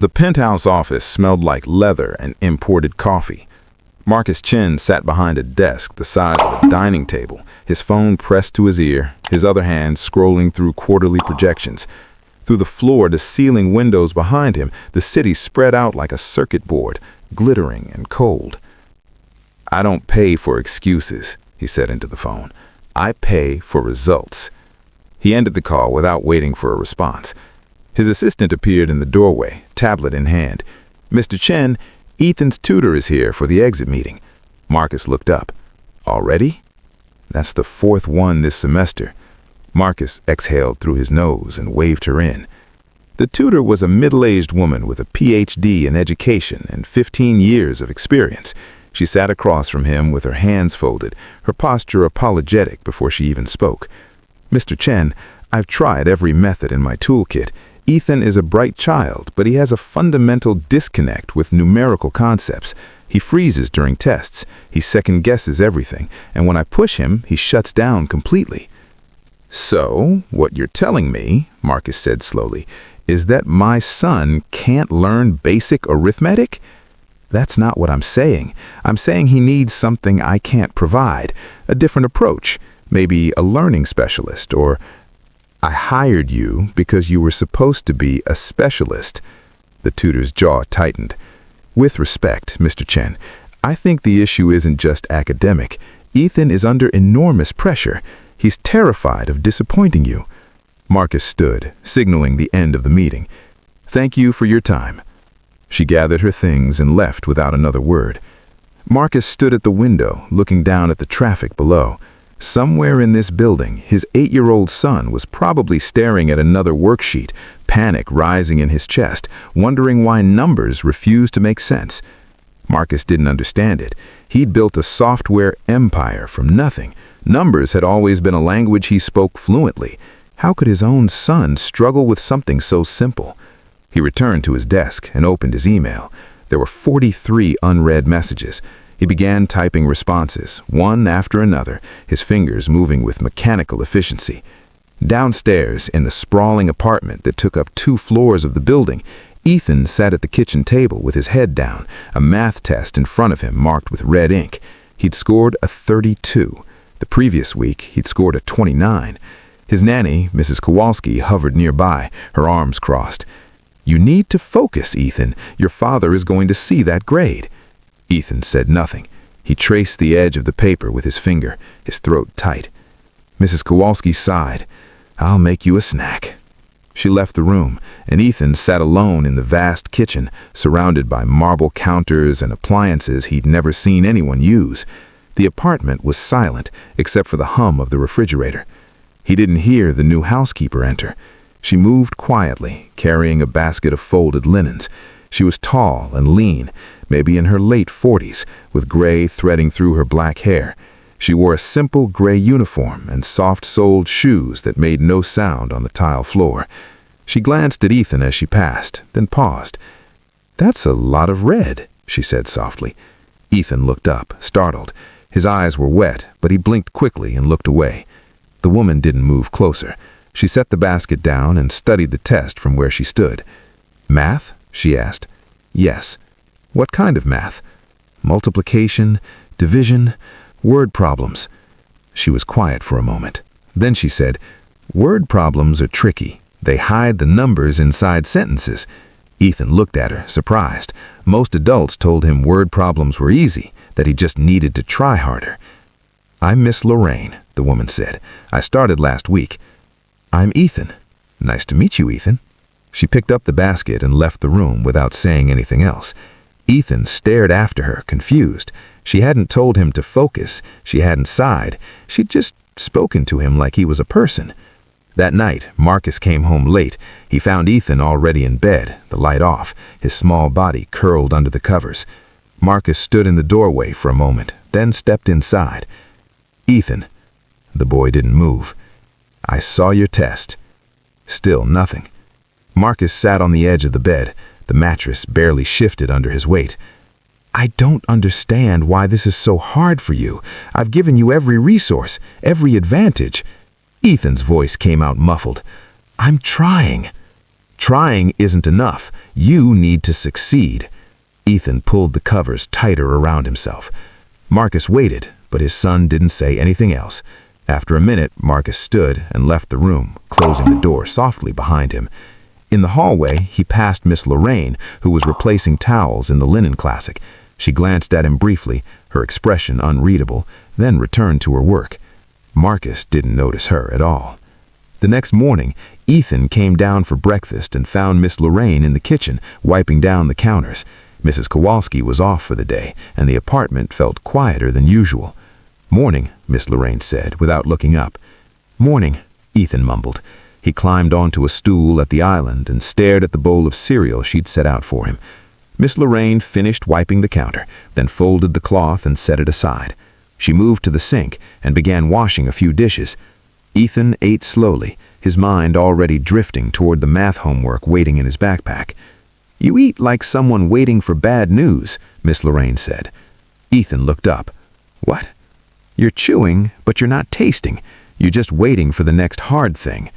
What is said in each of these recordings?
The penthouse office smelled like leather and imported coffee. Marcus Chen sat behind a desk the size of a dining table, his phone pressed to his ear, his other hand scrolling through quarterly projections. Through the floor-to-ceiling windows behind him, the city spread out like a circuit board, glittering and cold. "I don't pay for excuses," he said into the phone. "I pay for results." He ended the call without waiting for a response. His assistant appeared in the doorway, tablet in hand. "Mr. Chen, Ethan's tutor is here for the exit meeting." Marcus looked up. "Already? That's the fourth one this semester." Marcus exhaled through his nose and waved her in. The tutor was a middle-aged woman with a PhD in education and 15 years of experience. She sat across from him with her hands folded, her posture apologetic before she even spoke. "Mr. Chen, I've tried every method in my toolkit. Ethan is a bright child, but he has a fundamental disconnect with numerical concepts. He freezes during tests, he second-guesses everything, and when I push him, he shuts down completely." "So, what you're telling me," Marcus said slowly, "is that my son can't learn basic arithmetic?" "That's not what I'm saying. I'm saying he needs something I can't provide, a different approach, maybe a learning specialist, or I hired you because you were supposed to be a specialist." The tutor's jaw tightened. "With respect, Mr. Chen, I think the issue isn't just academic. Ethan is under enormous pressure. He's terrified of disappointing you." Marcus stood, signaling the end of the meeting. "Thank you for your time." She gathered her things and left without another word. Marcus stood at the window, looking down at the traffic below. Somewhere in this building, his 8-year-old son was probably staring at another worksheet, panic rising in his chest, wondering why numbers refused to make sense. Marcus didn't understand it. He'd built a software empire from nothing. Numbers had always been a language he spoke fluently. How could his own son struggle with something so simple? He returned to his desk and opened his email. There were 43 unread messages. He began typing responses, one after another, his fingers moving with mechanical efficiency. Downstairs, in the sprawling apartment that took up 2 floors of the building, Ethan sat at the kitchen table with his head down, a math test in front of him marked with red ink. He'd scored a 32. The previous week, he'd scored a 29. His nanny, Mrs. Kowalski, hovered nearby, her arms crossed. "You need to focus, Ethan. Your father is going to see that grade." Ethan said nothing. He traced the edge of the paper with his finger, his throat tight. Mrs. Kowalski sighed. "I'll make you a snack." She left the room, and Ethan sat alone in the vast kitchen, surrounded by marble counters and appliances he'd never seen anyone use. The apartment was silent, except for the hum of the refrigerator. He didn't hear the new housekeeper enter. She moved quietly, carrying a basket of folded linens. She was tall and lean, maybe in her late 40s, with gray threading through her black hair. She wore a simple gray uniform and soft-soled shoes that made no sound on the tile floor. She glanced at Ethan as she passed, then paused. "That's a lot of red," she said softly. Ethan looked up, startled. His eyes were wet, but he blinked quickly and looked away. The woman didn't move closer. She set the basket down and studied the test from where she stood. "Math?" she asked. "Yes." "What kind of math?" "Multiplication, division, word problems." She was quiet for a moment. Then she said, "Word problems are tricky. They hide the numbers inside sentences." Ethan looked at her, surprised. Most adults told him word problems were easy, that he just needed to try harder. "I'm Miss Lorraine," the woman said. "I started last week." "I'm Ethan." "Nice to meet you, Ethan." She picked up the basket and left the room without saying anything else. Ethan stared after her, confused. She hadn't told him to focus. She hadn't sighed. She'd just spoken to him like he was a person. That night, Marcus came home late. He found Ethan already in bed, the light off, his small body curled under the covers. Marcus stood in the doorway for a moment, then stepped inside. "Ethan." The boy didn't move. "I saw your test." Still nothing. Marcus sat on the edge of the bed. The mattress barely shifted under his weight. "I don't understand why this is so hard for you. I've given you every resource, every advantage." Ethan's voice came out muffled. "I'm trying." Trying isn't enough. You need to succeed. Ethan pulled the covers tighter around himself. Marcus waited, but his son didn't say anything else. After a minute, Marcus stood and left the room, closing the door softly behind him. In the hallway, he passed Miss Lorraine, who was replacing towels in the linen closet. She glanced at him briefly, her expression unreadable, then returned to her work. Marcus didn't notice her at all. The next morning, Ethan came down for breakfast and found Miss Lorraine in the kitchen, wiping down the counters. Mrs. Kowalski was off for the day, and the apartment felt quieter than usual. "Morning," Miss Lorraine said, without looking up. "Morning," Ethan mumbled. He climbed onto a stool at the island and stared at the bowl of cereal she'd set out for him. Miss Lorraine finished wiping the counter, then folded the cloth and set it aside. She moved to the sink and began washing a few dishes. Ethan ate slowly, his mind already drifting toward the math homework waiting in his backpack. "You eat like someone waiting for bad news," Miss Lorraine said. Ethan looked up. "What?" "You're chewing, but you're not tasting. You're just waiting for the next hard thing."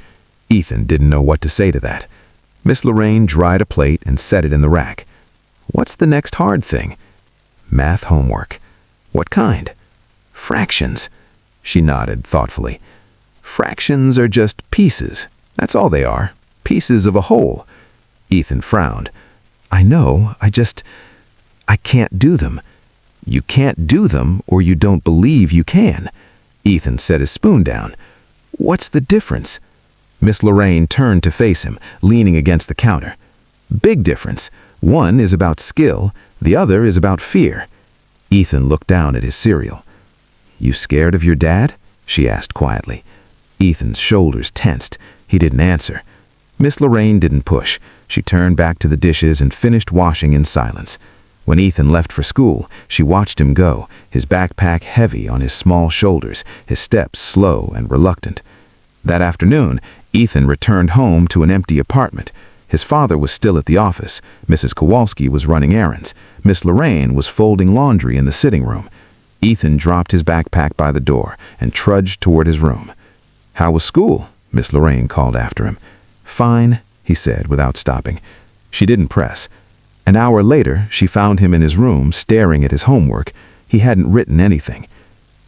Ethan didn't know what to say to that. Miss Lorraine dried a plate and set it in the rack. "What's the next hard thing?" "Math homework." "What kind?" "Fractions." She nodded thoughtfully. "Fractions are just pieces. That's all they are. Pieces of a whole." Ethan frowned. "I know, I can't do them." "You can't do them, or you don't believe you can." Ethan set his spoon down. "What's the difference?" Miss Lorraine turned to face him, leaning against the counter. "Big difference. One is about skill, the other is about fear." Ethan looked down at his cereal. "You scared of your dad?" she asked quietly. Ethan's shoulders tensed. He didn't answer. Miss Lorraine didn't push. She turned back to the dishes and finished washing in silence. When Ethan left for school, she watched him go, his backpack heavy on his small shoulders, his steps slow and reluctant. That afternoon, Ethan returned home to an empty apartment. His father was still at the office. Mrs. Kowalski was running errands. Miss Lorraine was folding laundry in the sitting room. Ethan dropped his backpack by the door and trudged toward his room. "How was school?" Miss Lorraine called after him. "Fine," he said without stopping. She didn't press. An hour later, she found him in his room staring at his homework. He hadn't written anything.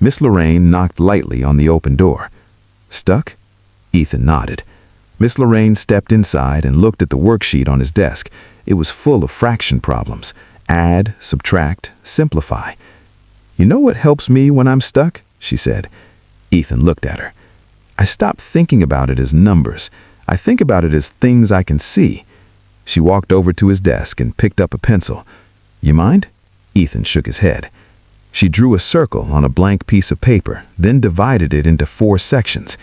Miss Lorraine knocked lightly on the open door. "Stuck?" Ethan nodded. Miss Lorraine stepped inside and looked at the worksheet on his desk. It was full of fraction problems. Add, subtract, simplify. "You know what helps me when I'm stuck?" she said. Ethan looked at her. "I stopped thinking about it as numbers. I think about it as things I can see." She walked over to his desk and picked up a pencil. "You mind?" Ethan shook his head. She drew a circle on a blank piece of paper, then divided it into 4 sections.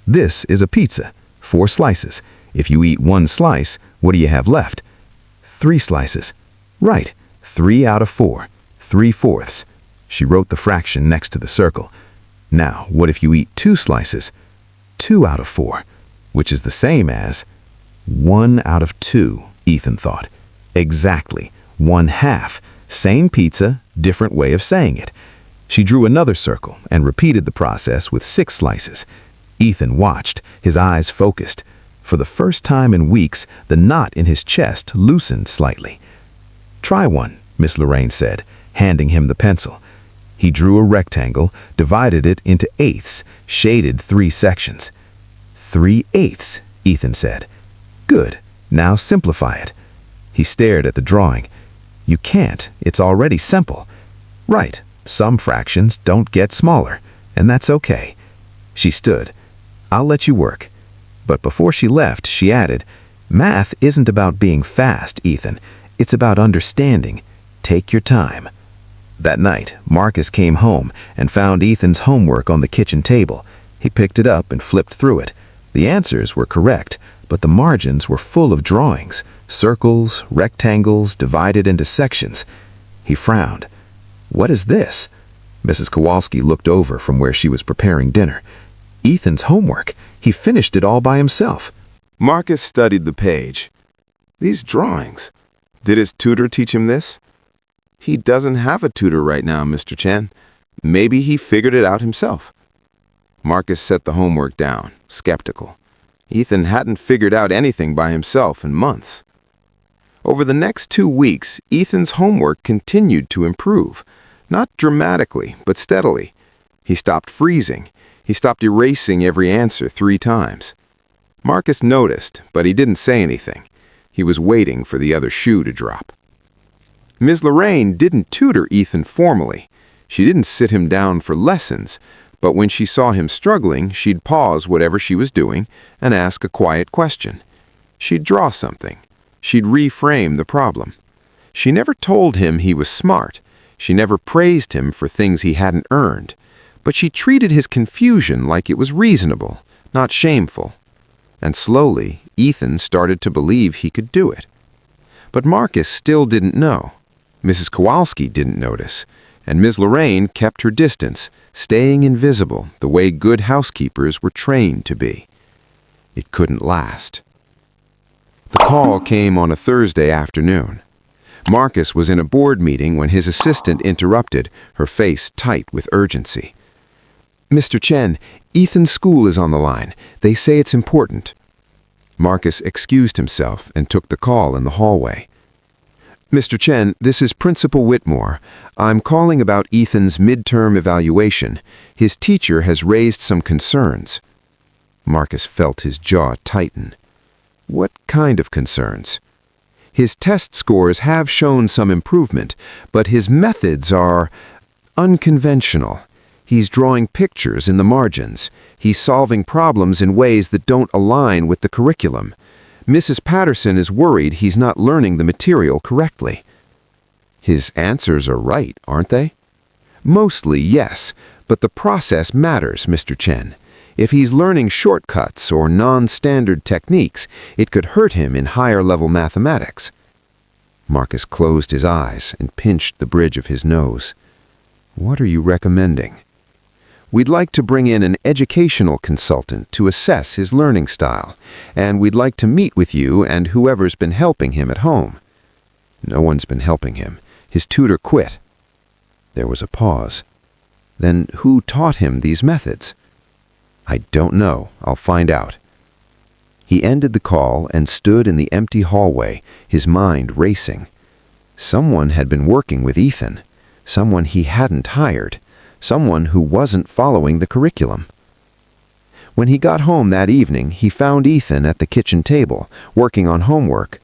"This is a pizza. 4 slices. If you eat 1 slice, what do you have left?" 3 slices. "Right. 3 out of 4. 3/4." She wrote the fraction next to the circle. "Now, what if you eat 2 slices?" 2 out of 4, which is the same as 1 out of 2, Ethan thought. Exactly. 1/2. Same pizza, different way of saying it. She drew another circle and repeated the process with 6 slices. Ethan watched, his eyes focused. For the first time in weeks, the knot in his chest loosened slightly. "Try one," Miss Lorraine said, handing him the pencil. He drew a rectangle, divided it into eighths, shaded 3 sections. 3/8, Ethan said. "Good. Now simplify it." He stared at the drawing. "You can't. It's already simple." "Right. Some fractions don't get smaller, and that's okay." She stood. "I'll let you work." But before she left, she added, "Math isn't about being fast, Ethan. It's about understanding. Take your time." That night, Marcus came home and found Ethan's homework on the kitchen table. He picked it up and flipped through it. The answers were correct, but the margins were full of drawings, circles, rectangles, divided into sections. He frowned. "What is this?" Mrs. Kowalski looked over from where she was preparing dinner. "Ethan's homework. He finished it all by himself." Marcus studied the page. These drawings. Did his tutor teach him this? He doesn't have a tutor right now, Mr. Chen. Maybe he figured it out himself. Marcus set the homework down, skeptical. Ethan hadn't figured out anything by himself in months. Over the next 2 weeks, Ethan's homework continued to improve. Not dramatically, but steadily. He stopped freezing. He stopped erasing every answer 3 times. Marcus noticed, but he didn't say anything. He was waiting for the other shoe to drop. Ms. Lorraine didn't tutor Ethan formally. She didn't sit him down for lessons, but when she saw him struggling, she'd pause whatever she was doing and ask a quiet question. She'd draw something. She'd reframe the problem. She never told him he was smart. She never praised him for things he hadn't earned. But she treated his confusion like it was reasonable, not shameful. And slowly, Ethan started to believe he could do it. But Marcus still didn't know. Mrs. Kowalski didn't notice, and Ms. Lorraine kept her distance, staying invisible the way good housekeepers were trained to be. It couldn't last. The call came on a Thursday afternoon. Marcus was in a board meeting when his assistant interrupted, her face tight with urgency. "Mr. Chen, Ethan's school is on the line. They say it's important." Marcus excused himself and took the call in the hallway. "Mr. Chen, this is Principal Whitmore. I'm calling about Ethan's midterm evaluation. His teacher has raised some concerns." Marcus felt his jaw tighten. What kind of concerns? His test scores have shown some improvement, but his methods are unconventional. He's drawing pictures in the margins. He's solving problems in ways that don't align with the curriculum. Mrs. Patterson is worried he's not learning the material correctly. His answers are right, aren't they? Mostly, yes, but the process matters, Mr. Chen. If he's learning shortcuts or non-standard techniques, it could hurt him in higher-level mathematics. Marcus closed his eyes and pinched the bridge of his nose. "What are you recommending?" "We'd like to bring in an educational consultant to assess his learning style, and we'd like to meet with you and whoever's been helping him at home." "No one's been helping him. His tutor quit." There was a pause. "Then who taught him these methods?" "I don't know. I'll find out." He ended the call and stood in the empty hallway, his mind racing. Someone had been working with Ethan. Someone he hadn't hired. Someone who wasn't following the curriculum. When he got home that evening, he found Ethan at the kitchen table, working on homework.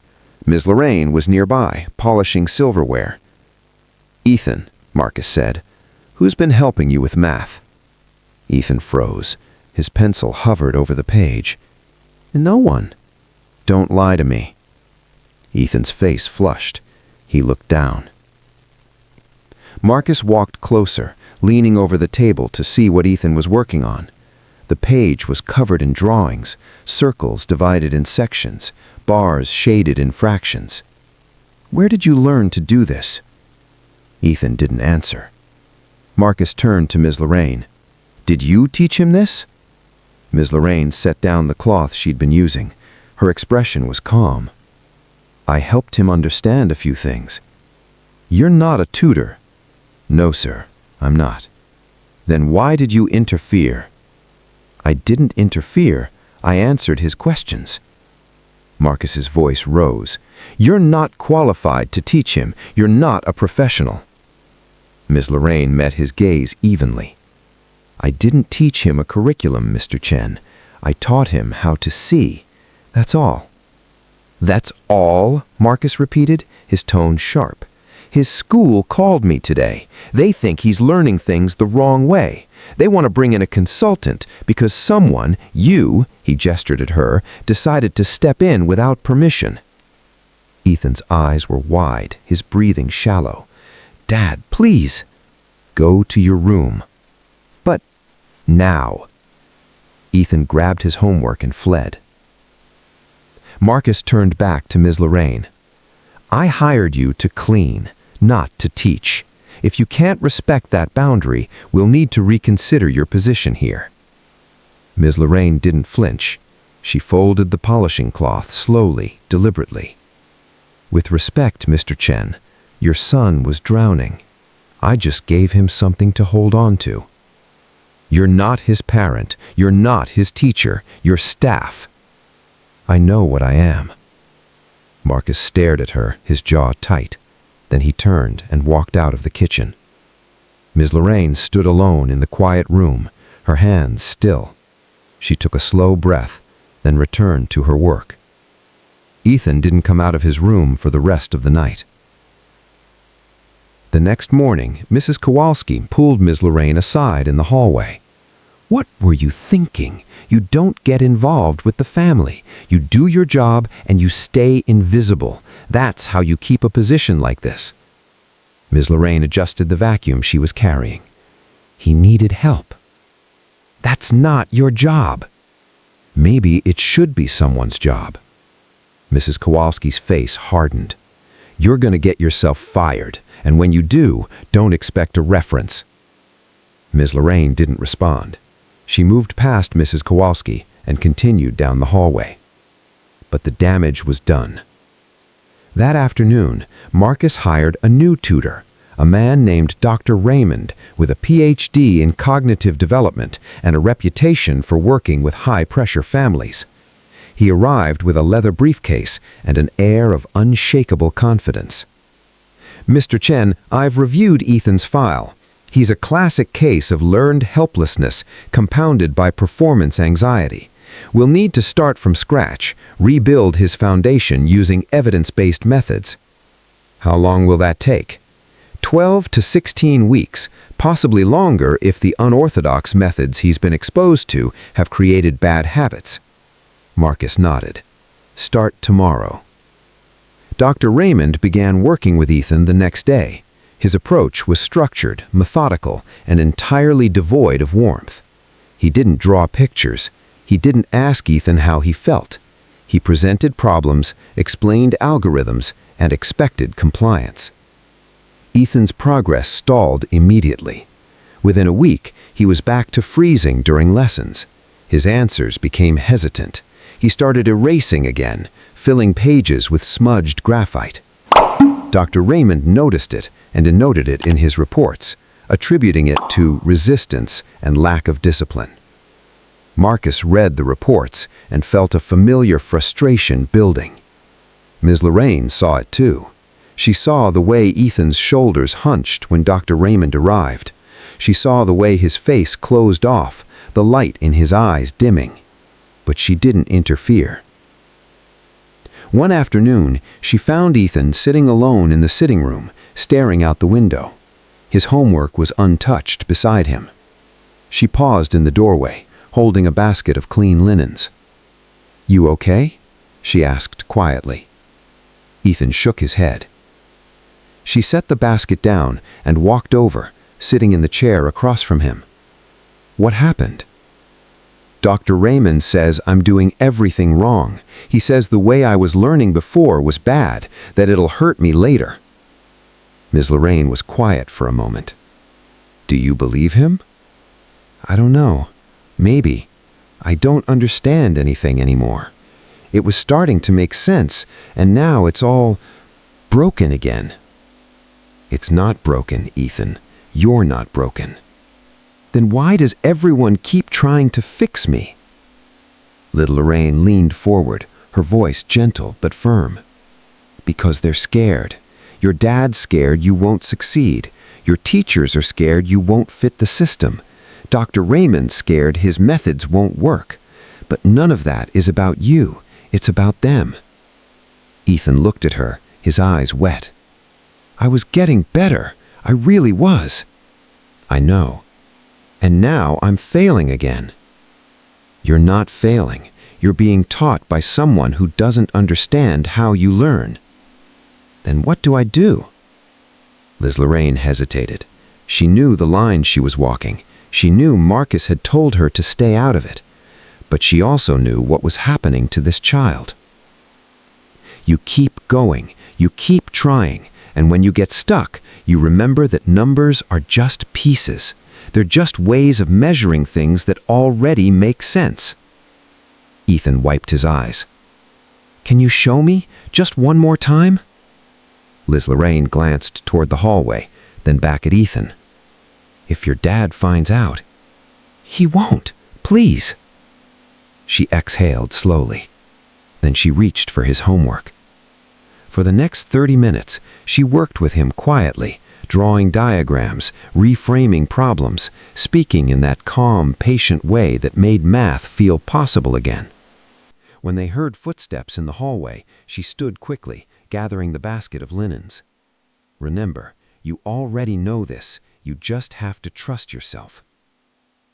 Ms. Lorraine was nearby, polishing silverware. "Ethan," Marcus said, "who's been helping you with math?" Ethan froze. His pencil hovered over the page. "No one." "Don't lie to me." Ethan's face flushed. He looked down. Marcus walked closer, leaning over the table to see what Ethan was working on. The page was covered in drawings, circles divided in sections, bars shaded in fractions. "Where did you learn to do this?" Ethan didn't answer. Marcus turned to Ms. Lorraine. "Did you teach him this?" Ms. Lorraine set down the cloth she'd been using. Her expression was calm. "I helped him understand a few things." "You're not a tutor." "No, sir, I'm not." "Then why did you interfere?" "I didn't interfere. I answered his questions." Marcus's voice rose. "You're not qualified to teach him. You're not a professional." Ms. Lorraine met his gaze evenly. "I didn't teach him a curriculum, Mr. Chen. I taught him how to see. That's all." "That's all?" Marcus repeated, his tone sharp. "His school called me today. They think he's learning things the wrong way. They want to bring in a consultant because someone, you," he gestured at her, "decided to step in without permission." Ethan's eyes were wide, his breathing shallow. "Dad, please." "Go to your room." "But now." Ethan grabbed his homework and fled. Marcus turned back to Ms. Lorraine. "I hired you to clean, not to teach. If you can't respect that boundary, we'll need to reconsider your position here." Ms. Lorraine didn't flinch. She folded the polishing cloth slowly, deliberately. "With respect, Mr. Chen, your son was drowning. I just gave him something to hold on to. You're not his parent. You're not his teacher. You're staff." I know what I am." Marcus stared at her, his jaw tight. Then he turned and walked out of the kitchen. Ms. Lorraine stood alone in the quiet room, her hands still. She took a slow breath, then returned to her work. Ethan didn't come out of his room for the rest of the night. The next morning, Mrs. Kowalski pulled Ms. Lorraine aside in the hallway. "What were you thinking? You don't get involved with the family. You do your job and you stay invisible. That's how you keep a position like this." Ms. Lorraine adjusted the vacuum she was carrying. "He needed help." "That's not your job." "Maybe it should be someone's job." Mrs. Kowalski's face hardened. "You're going to get yourself fired, and when you do, don't expect a reference." Ms. Lorraine didn't respond. She moved past Mrs. Kowalski and continued down the hallway. But the damage was done. That afternoon, Marcus hired a new tutor, a man named Dr. Raymond with a PhD in cognitive development and a reputation for working with high-pressure families. He arrived with a leather briefcase and an air of unshakable confidence. "Mr. Chen, I've reviewed Ethan's file. He's a classic case of learned helplessness compounded by performance anxiety. We'll need to start from scratch, rebuild his foundation using evidence-based methods." "How long will that take?" 12 to 16 weeks, possibly longer if the unorthodox methods he's been exposed to have created bad habits." Marcus nodded. "Start tomorrow." Dr. Raymond began working with Ethan the next day. His approach was structured, methodical, and entirely devoid of warmth. He didn't draw pictures. He didn't ask Ethan how he felt. He presented problems, explained algorithms, and expected compliance. Ethan's progress stalled immediately. Within a week, he was back to freezing during lessons. His answers became hesitant. He started erasing again, filling pages with smudged graphite. Dr. Raymond noticed it and denoted it in his reports, attributing it to resistance and lack of discipline. Marcus read the reports and felt a familiar frustration building. Ms. Lorraine saw it too. She saw the way Ethan's shoulders hunched when Dr. Raymond arrived. She saw the way his face closed off, the light in his eyes dimming. But she didn't interfere. One afternoon, she found Ethan sitting alone in the sitting room, staring out the window. His homework was untouched beside him. She paused in the doorway, holding a basket of clean linens. "You okay?" she asked quietly. Ethan shook his head. She set the basket down and walked over, sitting in the chair across from him. "What happened?" "Dr. Raymond says I'm doing everything wrong. He says the way I was learning before was bad, that it'll hurt me later." Ms. Lorraine was quiet for a moment. "Do you believe him?" "I don't know. Maybe. I don't understand anything anymore. It was starting to make sense, and now it's all broken again." "It's not broken, Ethan. You're not broken." "Then why does everyone keep trying to fix me?" Little Lorraine leaned forward, her voice gentle but firm. "Because they're scared. Your dad's scared you won't succeed. Your teachers are scared you won't fit the system. Dr. Raymond's scared his methods won't work. But none of that is about you. It's about them." Ethan looked at her, his eyes wet. "I was getting better. I really was." "I know. And now I'm failing again." "You're not failing. You're being taught by someone who doesn't understand how you learn." "Then what do I do?" Liz Lorraine hesitated. She knew the line she was walking. She knew Marcus had told her to stay out of it. But she also knew what was happening to this child. "You keep going. You keep trying. And when you get stuck, you remember that numbers are just pieces. They're just ways of measuring things that already make sense." Ethan wiped his eyes. "Can you show me? Just one more time?" Liz Lorraine glanced toward the hallway, then back at Ethan. "If your dad finds out." "He won't. Please." She exhaled slowly. Then she reached for his homework. For the next 30 minutes, she worked with him quietly, drawing diagrams, reframing problems, speaking in that calm, patient way that made math feel possible again. When they heard footsteps in the hallway, she stood quickly, gathering the basket of linens. "Remember, you already know this. You just have to trust yourself."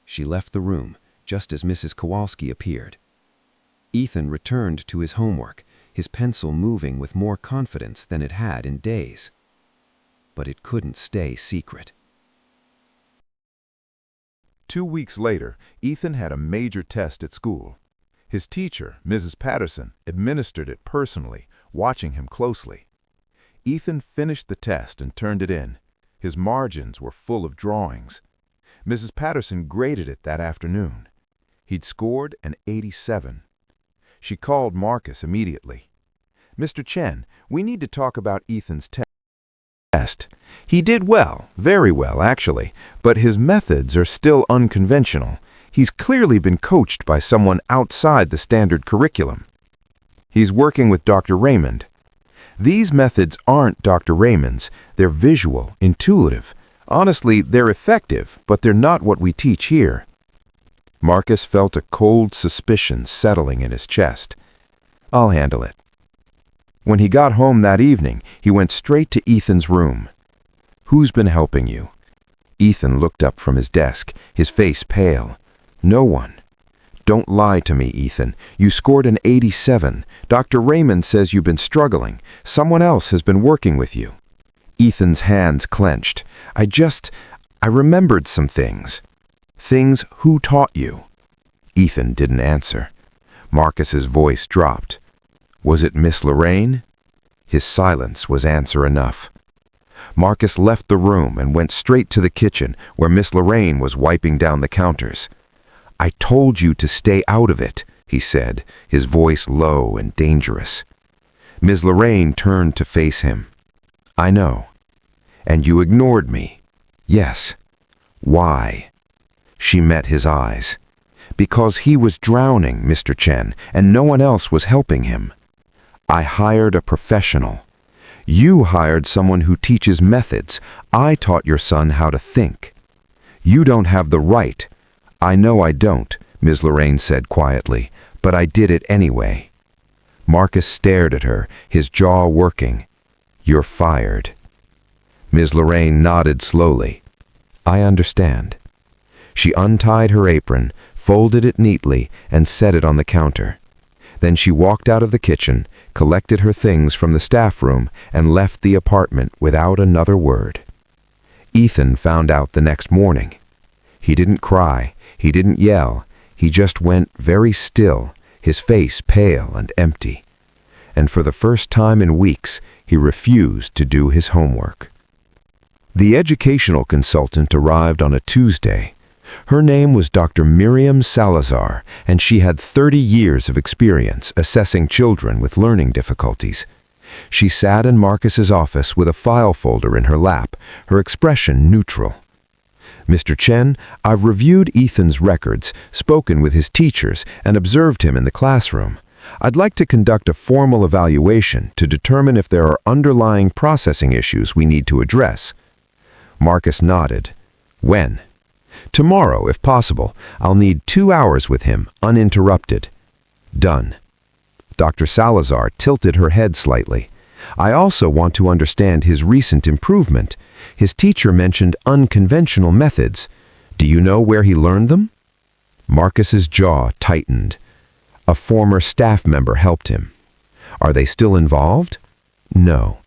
She left the room, just as Mrs. Kowalski appeared. Ethan returned to his homework, his pencil moving with more confidence than it had in days. But it couldn't stay secret. 2 weeks later, Ethan had a major test at school. His teacher, Mrs. Patterson, administered it personally, watching him closely. Ethan finished the test and turned it in. His margins were full of drawings. Mrs. Patterson graded it that afternoon. He'd scored an 87. She called Marcus immediately. "Mr. Chen, we need to talk about Ethan's test. He did well, very well actually, but his methods are still unconventional. He's clearly been coached by someone outside the standard curriculum. He's working with Dr. Raymond. These methods aren't Dr. Raymond's. They're visual, intuitive. Honestly, they're effective, but they're not what we teach here." Marcus felt a cold suspicion settling in his chest. "I'll handle it." When he got home that evening, he went straight to Ethan's room. "Who's been helping you?" Ethan looked up from his desk, his face pale. "No one." "Don't lie to me, Ethan. You scored an 87. Dr. Raymond says you've been struggling. Someone else has been working with you." Ethan's hands clenched. I remembered some things." "Things who taught you?" Ethan didn't answer. Marcus's voice dropped. "Was it Miss Lorraine?" His silence was answer enough. Marcus left the room and went straight to the kitchen, where Miss Lorraine was wiping down the counters. "I told you to stay out of it," he said, his voice low and dangerous. Ms. Lorraine turned to face him. "I know. And you ignored me." "Yes." "Why?" She met his eyes. "Because he was drowning, Mr. Chen, and no one else was helping him. I hired a professional. You hired someone who teaches methods. I taught your son how to think. You don't have the right." "I know I don't," Ms. Lorraine said quietly, "but I did it anyway." Marcus stared at her, his jaw working. "You're fired." Ms. Lorraine nodded slowly. "I understand." She untied her apron, folded it neatly, and set it on the counter. Then she walked out of the kitchen, collected her things from the staff room, and left the apartment without another word. Ethan found out the next morning. He didn't cry, he didn't yell, he just went very still, his face pale and empty. And for the first time in weeks, he refused to do his homework. The educational consultant arrived on a Tuesday. Her name was Dr. Miriam Salazar, and she had 30 years of experience assessing children with learning difficulties. She sat in Marcus's office with a file folder in her lap, her expression neutral. "Mr. Chen, I've reviewed Ethan's records, spoken with his teachers, and observed him in the classroom. I'd like to conduct a formal evaluation to determine if there are underlying processing issues we need to address." Marcus nodded. "When?" "Tomorrow, if possible. I'll need 2 hours with him, uninterrupted." "Done." Dr. Salazar tilted her head slightly. "I also want to understand his recent improvement. His teacher mentioned unconventional methods. Do you know where he learned them?" Marcus's jaw tightened. "A former staff member helped him." "Are they still involved?" "No."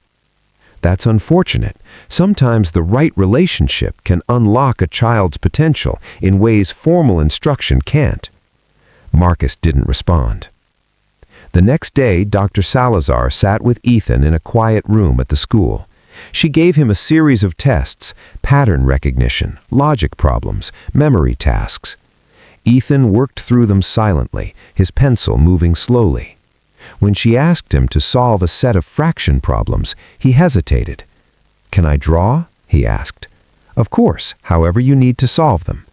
"That's unfortunate. Sometimes the right relationship can unlock a child's potential in ways formal instruction can't." Marcus didn't respond. The next day, Dr. Salazar sat with Ethan in a quiet room at the school. She gave him a series of tests, pattern recognition, logic problems, memory tasks. Ethan worked through them silently, his pencil moving slowly. When she asked him to solve a set of fraction problems, he hesitated. "Can I draw?" he asked. "Of course, however you need to solve them."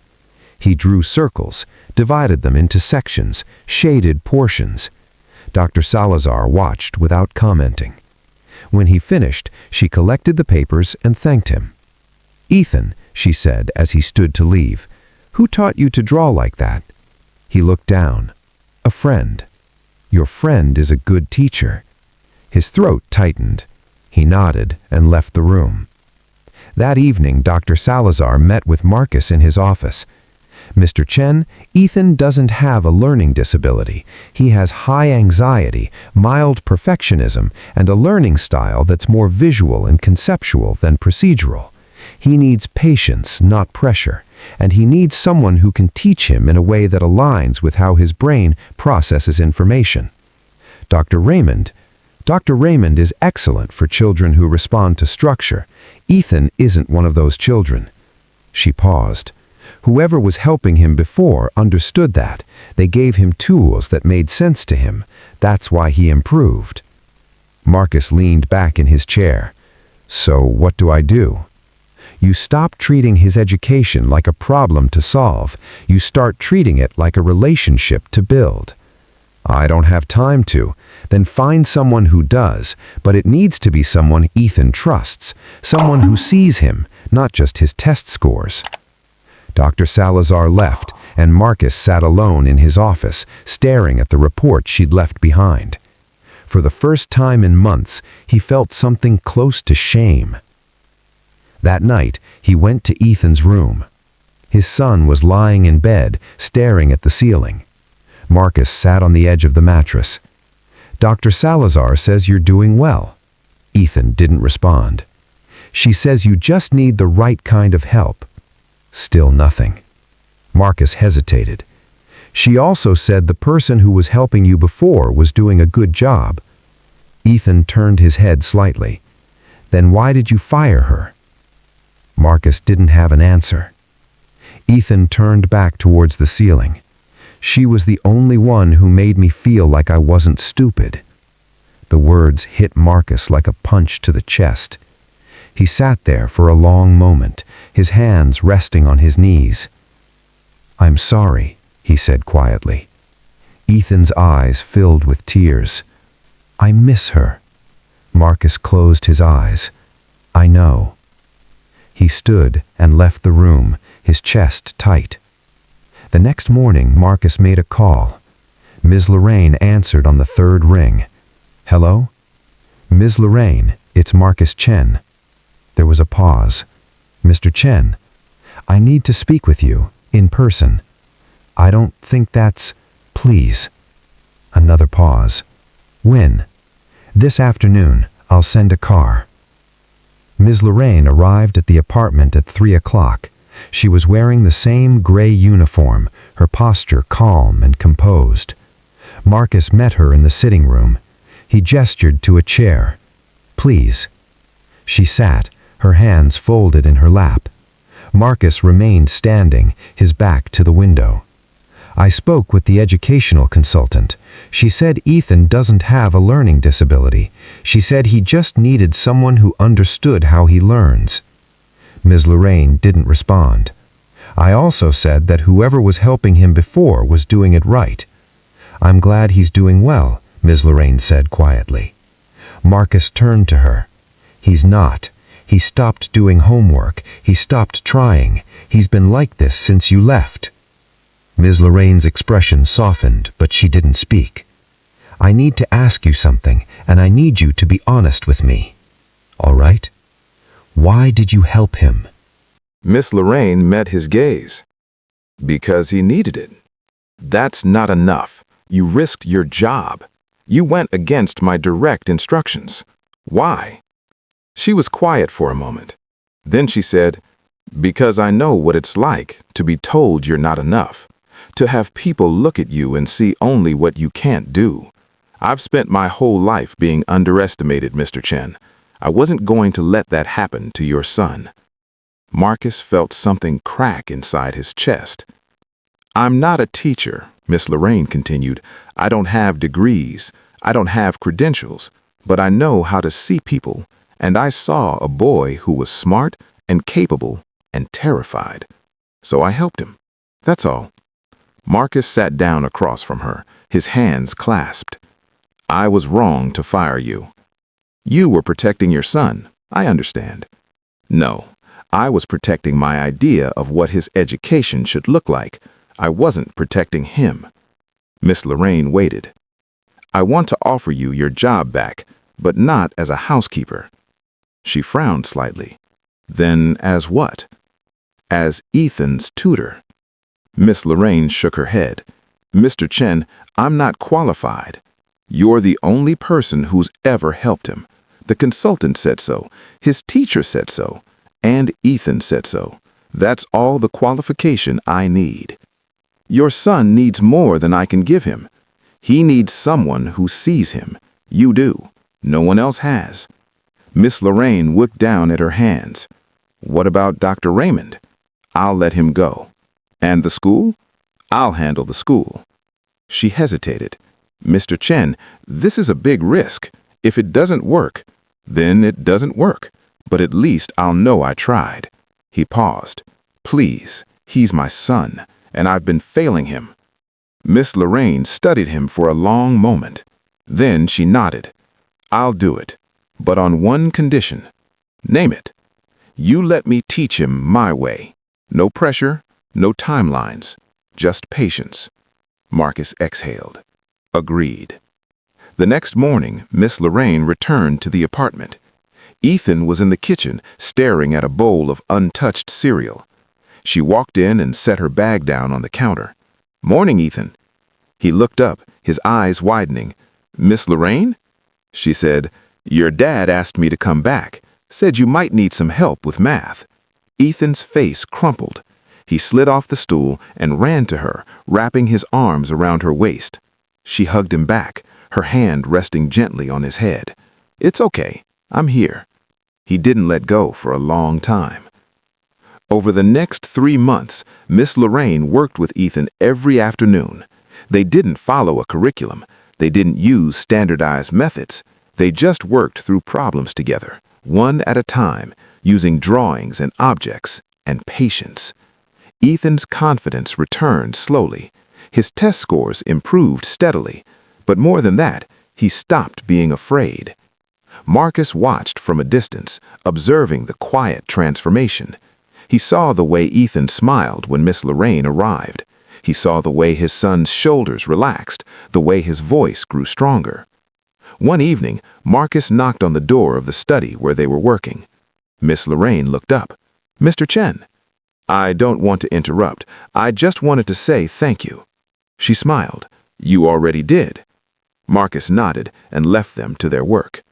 He drew circles, divided them into sections, shaded portions. Dr. Salazar watched without commenting. When he finished, she collected the papers and thanked him. "Ethan," she said as he stood to leave, "who taught you to draw like that?" He looked down. "A friend." "Your friend is a good teacher." His throat tightened. He nodded and left the room. That evening, Dr. Salazar met with Marcus in his office. "Mr. Chen, Ethan doesn't have a learning disability. He has high anxiety, mild perfectionism, and a learning style that's more visual and conceptual than procedural. He needs patience, not pressure, and he needs someone who can teach him in a way that aligns with how his brain processes information. Dr. Raymond is excellent for children who respond to structure. Ethan isn't one of those children." She paused. Whoever was helping him before understood that. They gave him tools that made sense to him. That's why he improved. Marcus leaned back in his chair. "So what do I do?" "You stop treating his education like a problem to solve. You start treating it like a relationship to build." "I don't have time to." "Then find someone who does, but it needs to be someone Ethan trusts, someone who sees him, not just his test scores." Dr. Salazar left, and Marcus sat alone in his office, staring at the report she'd left behind. For the first time in months, he felt something close to shame. That night, he went to Ethan's room. His son was lying in bed, staring at the ceiling. Marcus sat on the edge of the mattress. "Dr. Salazar says you're doing well." Ethan didn't respond. "She says you just need the right kind of help." Still nothing. Marcus hesitated. "She also said the person who was helping you before was doing a good job." Ethan turned his head slightly. "Then why did you fire her?" Marcus didn't have an answer. Ethan turned back towards the ceiling. "She was the only one who made me feel like I wasn't stupid." The words hit Marcus like a punch to the chest. He sat there for a long moment, his hands resting on his knees. "I'm sorry," he said quietly. Ethan's eyes filled with tears. "I miss her." Marcus closed his eyes. "I know." He stood and left the room, his chest tight. The next morning, Marcus made a call. Ms. Lorraine answered on the third ring. "Hello?" "Ms. Lorraine, it's Marcus Chen." There was a pause. "Mr. Chen, I need to speak with you, in person." "I don't think that's... Please." Another pause. "When?" "This afternoon. I'll send a car." Ms. Lorraine arrived at the apartment at 3 o'clock. She was wearing the same gray uniform, her posture calm and composed. Marcus met her in the sitting room. He gestured to a chair. "Please." She sat, her hands folded in her lap. Marcus remained standing, his back to the window. "I spoke with the educational consultant. She said Ethan doesn't have a learning disability. She said he just needed someone who understood how he learns." Ms. Lorraine didn't respond. "I also said that whoever was helping him before was doing it right." "I'm glad he's doing well," Ms. Lorraine said quietly. Marcus turned to her. "He's not. He stopped doing homework. He stopped trying. He's been like this since you left." Ms. Lorraine's expression softened, but she didn't speak. "I need to ask you something, and I need you to be honest with me. All right? Why did you help him?" Miss Lorraine met his gaze. "Because he needed it. That's not enough. You risked your job. You went against my direct instructions. Why?" She was quiet for a moment. Then she said, "Because I know what it's like to be told you're not enough, to have people look at you and see only what you can't do. I've spent my whole life being underestimated, Mr. Chen. I wasn't going to let that happen to your son." Marcus felt something crack inside his chest. "I'm not a teacher," Miss Lorraine continued. "I don't have degrees. I don't have credentials, but I know how to see people, and I saw a boy who was smart and capable and terrified. So I helped him. That's all." Marcus sat down across from her, his hands clasped. I was wrong to fire you. You were protecting your son, I understand. No, I was protecting my idea of what his education should look like. I wasn't protecting him. Miss Lorraine waited. I want to offer you your job back, but not as a housekeeper. She frowned slightly. Then as what? As Ethan's tutor. Miss Lorraine shook her head. Mr. Chen, I'm not qualified. You're the only person who's ever helped him. The consultant said so. His teacher said so. And Ethan said so. That's all the qualification I need. Your son needs more than I can give him. He needs someone who sees him. You do. No one else has. Miss Lorraine looked down at her hands. What about Dr. Raymond? I'll let him go. And the school? I'll handle the school. She hesitated. Mr. Chen, this is a big risk. If it doesn't work, then it doesn't work. But at least I'll know I tried. He paused. Please, he's my son, and I've been failing him. Miss Lorraine studied him for a long moment. Then she nodded. I'll do it, but on one condition. Name it. You let me teach him my way. No pressure, no timelines, just patience. Marcus exhaled. Agreed. The next morning, Miss Lorraine returned to the apartment. Ethan was in the kitchen, staring at a bowl of untouched cereal. She walked in and set her bag down on the counter. Morning, Ethan. He looked up, his eyes widening. Miss Lorraine? She said, Your dad asked me to come back, said you might need some help with math. Ethan's face crumpled. He slid off the stool and ran to her, wrapping his arms around her waist. She hugged him back, her hand resting gently on his head. It's okay. I'm here. He didn't let go for a long time. Over the next 3 months, Miss Lorraine worked with Ethan every afternoon. They didn't follow a curriculum. They didn't use standardized methods. They just worked through problems together, one at a time, using drawings and objects and patience. Ethan's confidence returned slowly. His test scores improved steadily. But more than that, he stopped being afraid. Marcus watched from a distance, observing the quiet transformation. He saw the way Ethan smiled when Miss Lorraine arrived. He saw the way his son's shoulders relaxed, the way his voice grew stronger. One evening, Marcus knocked on the door of the study where they were working. Miss Lorraine looked up. Mr. Chen. I don't want to interrupt. I just wanted to say thank you. She smiled. You already did. Marcus nodded and left them to their work.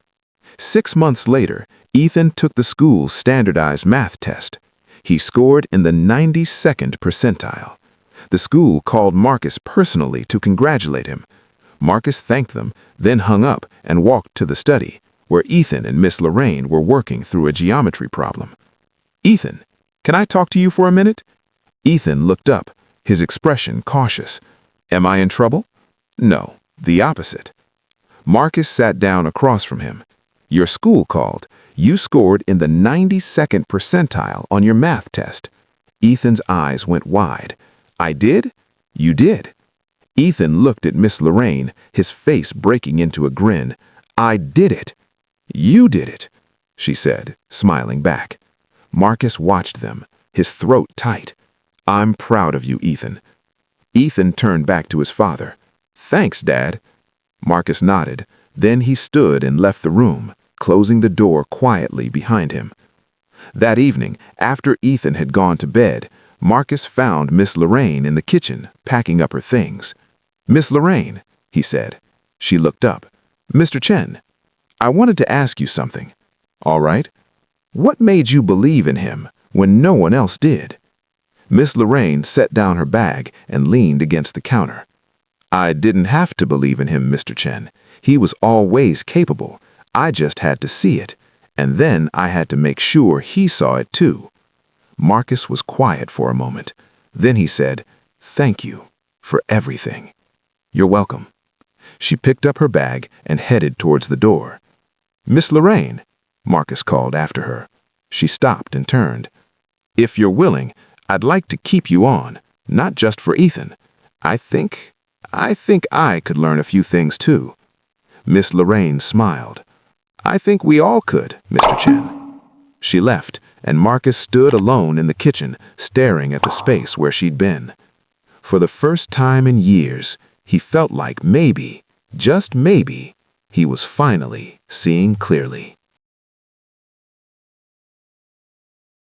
6 months later, Ethan took the school's standardized math test. He scored in the 92nd percentile. The school called Marcus personally to congratulate him. Marcus thanked them, then hung up and walked to the study, where Ethan and Miss Lorraine were working through a geometry problem. Ethan, can I talk to you for a minute? Ethan looked up, his expression cautious. Am I in trouble? No, the opposite. Marcus sat down across from him. Your school called. You scored in the 92nd percentile on your math test. Ethan's eyes went wide. I did? You did. Ethan looked at Miss Lorraine, his face breaking into a grin. I did it. You did it, she said, smiling back. Marcus watched them, his throat tight. I'm proud of you, Ethan. Ethan turned back to his father. Thanks, Dad. Marcus nodded. Then he stood and left the room, closing the door quietly behind him. That evening, after Ethan had gone to bed, Marcus found Miss Lorraine in the kitchen, packing up her things. Miss Lorraine, he said. She looked up. Mr. Chen, I wanted to ask you something. All right? What made you believe in him when no one else did? Miss Lorraine set down her bag and leaned against the counter. I didn't have to believe in him, Mr. Chen. He was always capable. I just had to see it, and then I had to make sure he saw it too. Marcus was quiet for a moment. Then he said, Thank you for everything. You're welcome. She picked up her bag and headed towards the door. Miss Lorraine, Marcus called after her. She stopped and turned. If you're willing, I'd like to keep you on, not just for Ethan. I think I could learn a few things too. Miss Lorraine smiled. "I think we all could, Mr. Chen." She left, and Marcus stood alone in the kitchen, staring at the space where she'd been. For the first time in years, he felt like maybe, just maybe, he was finally seeing clearly.